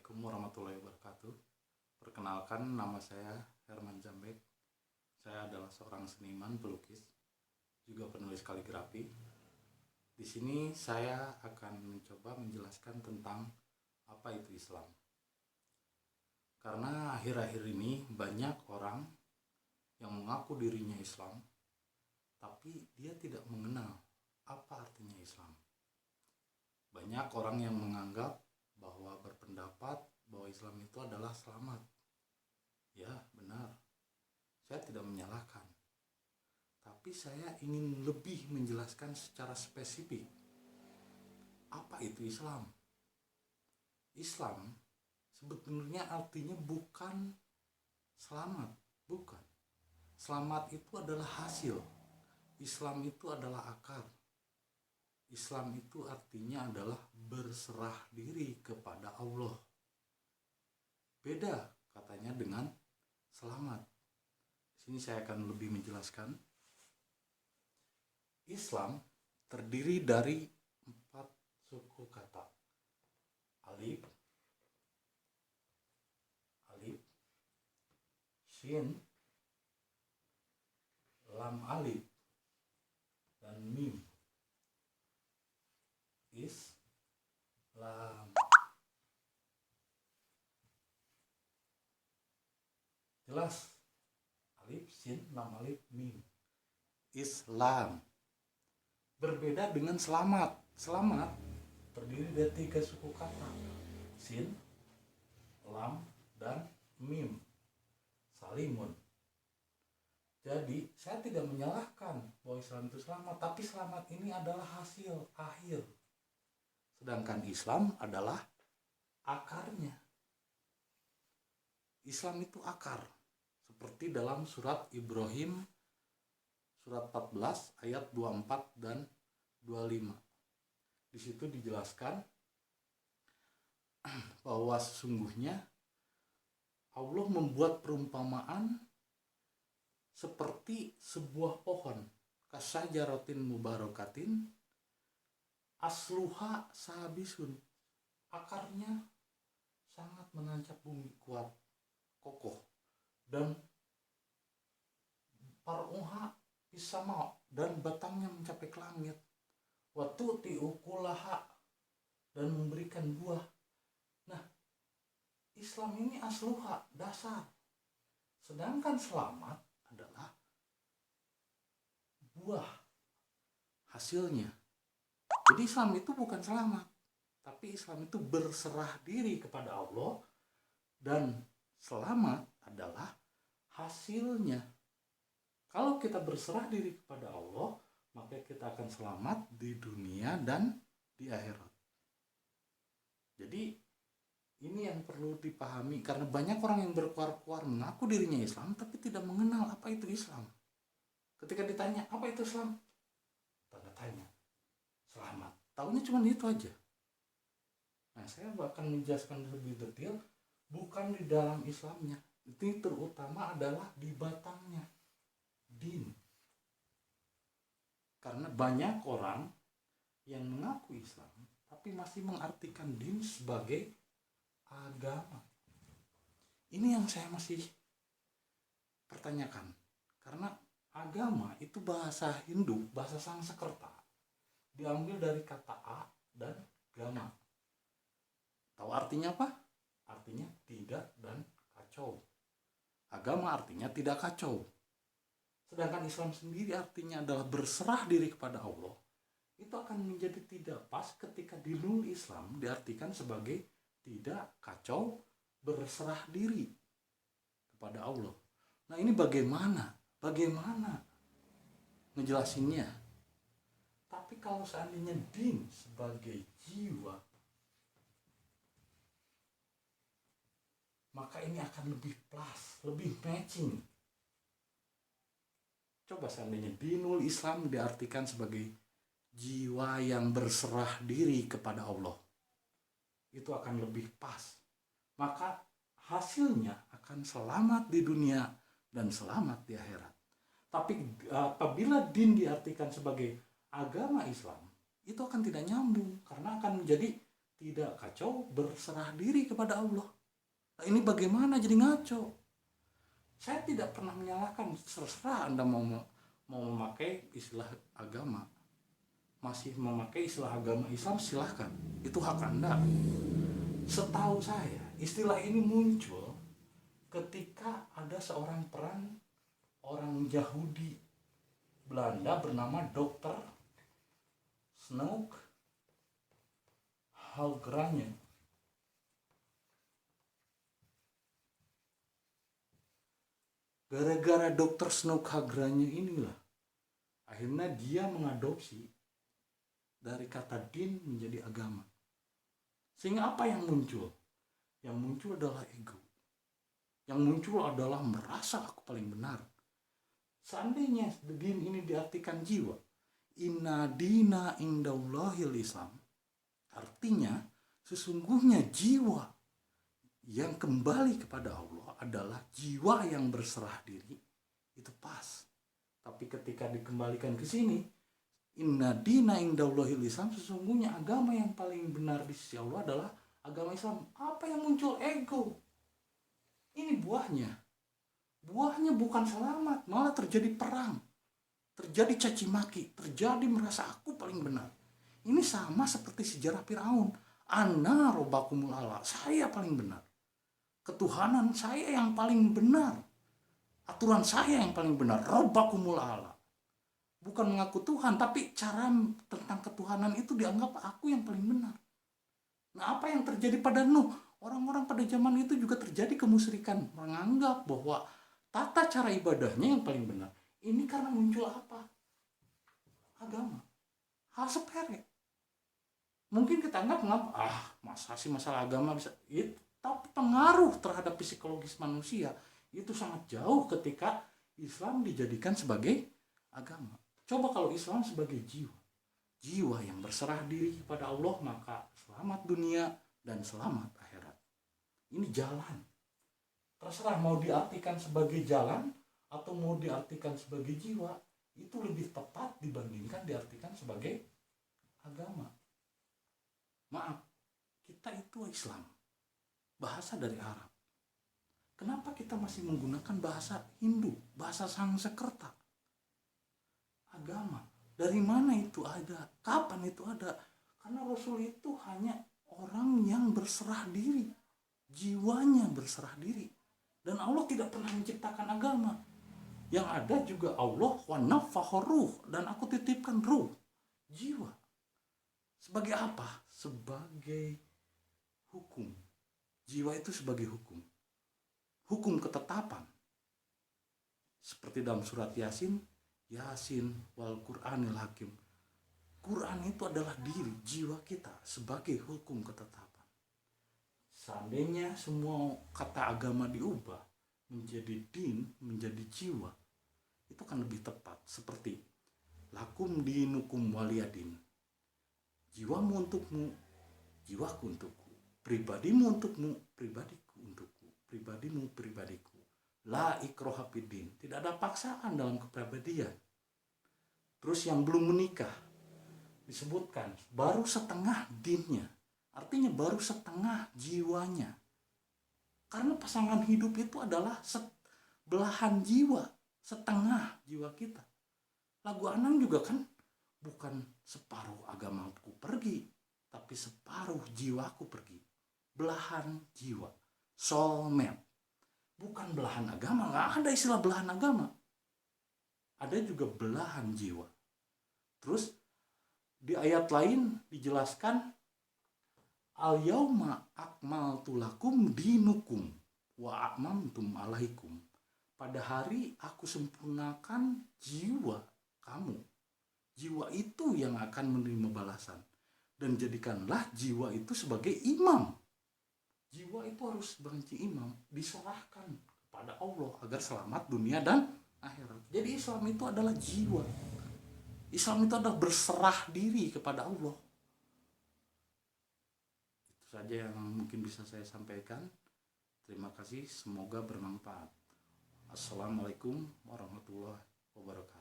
Assalamualaikum warahmatullahi wabarakatuh. Perkenalkan, nama saya Herman Jambek. Saya adalah seorang seniman pelukis, juga penulis kaligrafi. Di sini saya akan mencoba menjelaskan tentang apa itu Islam. Karena akhir-akhir ini banyak orang yang mengaku dirinya Islam, tapi dia tidak mengenal apa artinya Islam. Banyak orang yang menganggap bahwa berpendapat bahwa Islam itu adalah selamat. Ya, benar. Saya tidak menyalahkan. Tapi saya ingin lebih menjelaskan secara spesifik apa itu Islam. Islam sebetulnya artinya bukan selamat, bukan. Selamat itu adalah hasil. Islam itu adalah akar. Islam itu artinya adalah berserah diri kepada Allah. Beda katanya dengan selamat. Di sini saya akan lebih menjelaskan. Islam terdiri dari 4 suku kata. Alif, shin, lam alif, dan mim. Islam. Jelas? Alif, sin, lam alif, mim. Islam. Berbeda dengan selamat. Selamat terdiri dari 3 suku kata. Sin, lam, dan mim. Salimun. Jadi saya tidak menyalahkan bahwa Islam itu selamat, tapi selamat ini adalah hasil akhir. Sedangkan Islam adalah akarnya. Islam itu akar. Seperti dalam surat Ibrahim, surat 14 ayat 24 dan 25. Di situ dijelaskan bahwa sesungguhnya Allah membuat perumpamaan seperti sebuah pohon, kasyajaratin mubarakatin, asluha sabisun. Akarnya sangat menancap bumi, kuat, kokoh, dan paruha pisama, dan batangnya mencapai ke langit. Watu tiukulaha, dan memberikan buah. Nah, Islam ini asluha, dasar. Sedangkan selamat adalah buah, hasilnya. Jadi Islam itu bukan selamat, tapi Islam itu berserah diri kepada Allah, dan selamat adalah hasilnya. Kalau kita berserah diri kepada Allah, maka kita akan selamat di dunia dan di akhirat. Jadi ini yang perlu dipahami, karena banyak orang yang berkuar-kuar mengaku dirinya Islam tapi tidak mengenal apa itu Islam. Ketika ditanya apa itu Islam, tanda tanya, selamat. Taunya cuma itu aja. Nah, saya akan menjelaskan lebih detail, bukan di dalam Islamnya. Itu terutama adalah di batangnya, din. Karena banyak orang yang mengaku Islam tapi masih mengartikan din sebagai agama. Ini yang saya masih pertanyakan. Karena agama itu bahasa Hindu, bahasa Sanskerta, diambil dari kata a dan gama. Tahu artinya apa? Artinya tidak dan kacau. Agama artinya tidak kacau. Sedangkan Islam sendiri artinya adalah berserah diri kepada Allah. Itu akan menjadi tidak pas ketika di Nurul Islam diartikan sebagai tidak kacau, berserah diri kepada Allah. Nah, ini bagaimana ngejelasinnya? Tapi kalau seandainya din sebagai jiwa, maka ini akan lebih plus, lebih matching. Coba seandainya dinul Islam diartikan sebagai jiwa yang berserah diri kepada Allah, itu akan lebih pas. Maka hasilnya akan selamat di dunia dan selamat di akhirat. Tapi apabila din diartikan sebagai agama Islam, itu akan tidak nyambung, karena akan menjadi tidak kacau berserah diri kepada Allah. Nah, ini bagaimana jadi ngaco? Saya tidak pernah menyalahkan, terserah Anda mau memakai istilah agama, masih memakai istilah agama Islam, silahkan, itu hak Anda. Setahu saya istilah ini muncul ketika ada seorang peran orang Yahudi Belanda bernama Dr. Snoek Halgranje. Gara-gara Dr. Snoek Halgranje inilah akhirnya dia mengadopsi dari kata din menjadi agama. Sehingga apa yang muncul? Yang muncul adalah ego. Yang muncul adalah merasa aku paling benar. Seandainya din ini diartikan jiwa, inna dina indallahil Islam, artinya sesungguhnya jiwa yang kembali kepada Allah adalah jiwa yang berserah diri, itu pas. Tapi ketika dikembalikan ke sini, inna dina indallahil Islam, sesungguhnya agama yang paling benar di sisi Allah adalah agama Islam. Apa yang muncul? Ego. Ini buahnya. Buahnya bukan selamat, malah terjadi perang, terjadi caci maki, terjadi merasa aku paling benar. Ini sama seperti sejarah Firaun. Ana robbakumul a'la, saya paling benar. Ketuhanan saya yang paling benar. Aturan saya yang paling benar. Robbakumul a'la. Bukan mengaku Tuhan, tapi cara tentang ketuhanan itu dianggap aku yang paling benar. Nah, apa yang terjadi pada Nuh? Orang-orang pada zaman itu juga terjadi kemusyrikan, menganggap bahwa tata cara ibadahnya yang paling benar. Ini karena muncul apa? Agama. Hal sepele. Mungkin kita anggap masa sih masalah agama bisa itu, tapi pengaruh terhadap psikologis manusia itu sangat jauh ketika Islam dijadikan sebagai agama. Coba kalau Islam sebagai jiwa yang berserah diri kepada Allah, maka selamat dunia dan selamat akhirat. Ini jalan. Terserah mau diartikan sebagai jalan atau mau diartikan sebagai jiwa, itu lebih tepat dibandingkan diartikan sebagai agama. Maaf, kita itu Islam, bahasa dari Arab. Kenapa kita masih menggunakan bahasa Hindu, bahasa Sanskerta? Agama, dari mana itu ada? Kapan itu ada? Karena Rasul itu hanya orang yang berserah diri, jiwanya berserah diri. Dan Allah tidak pernah menciptakan agama. Yang ada juga Allah wa nafakha ruh, dan aku titipkan ruh, jiwa. Sebagai apa? Sebagai hukum. Jiwa itu sebagai hukum. Hukum ketetapan. Seperti dalam surat Yasin wal Qur'anil hakim. Quran itu adalah diri, jiwa kita sebagai hukum ketetapan. Seandainya semua kata agama diubah menjadi din, menjadi jiwa, itu akan lebih tepat. Seperti lakum dinukum waliyadin. Jiwamu untukmu, jiwaku untukku. Pribadimu untukmu, pribadiku untukku. Pribadimu, pribadiku. La ikroha fiddin. Tidak ada paksaan dalam kepribadian. Terus yang belum menikah disebutkan baru setengah dinnya. Artinya baru setengah jiwanya. Karena pasangan hidup itu adalah belahan jiwa, setengah jiwa kita. Lagu Anang juga kan bukan separuh agamaku pergi, tapi separuh jiwaku pergi. Belahan jiwa, soulmate. Bukan belahan agama, nggak ada istilah belahan agama. Ada juga belahan jiwa. Terus di ayat lain dijelaskan al-yauma akmaltu lakum dinukum wa atmamtum alaikum. Pada hari aku sempurnakan jiwa kamu. Jiwa itu yang akan menerima balasan. Dan jadikanlah jiwa itu sebagai imam. Jiwa itu harus sebagai imam. Diserahkan kepada Allah agar selamat dunia dan akhirat. Jadi Islam itu adalah jiwa. Islam itu adalah berserah diri kepada Allah. Itu saja yang mungkin bisa saya sampaikan. Terima kasih, semoga bermanfaat. Assalamualaikum warahmatullahi wabarakatuh.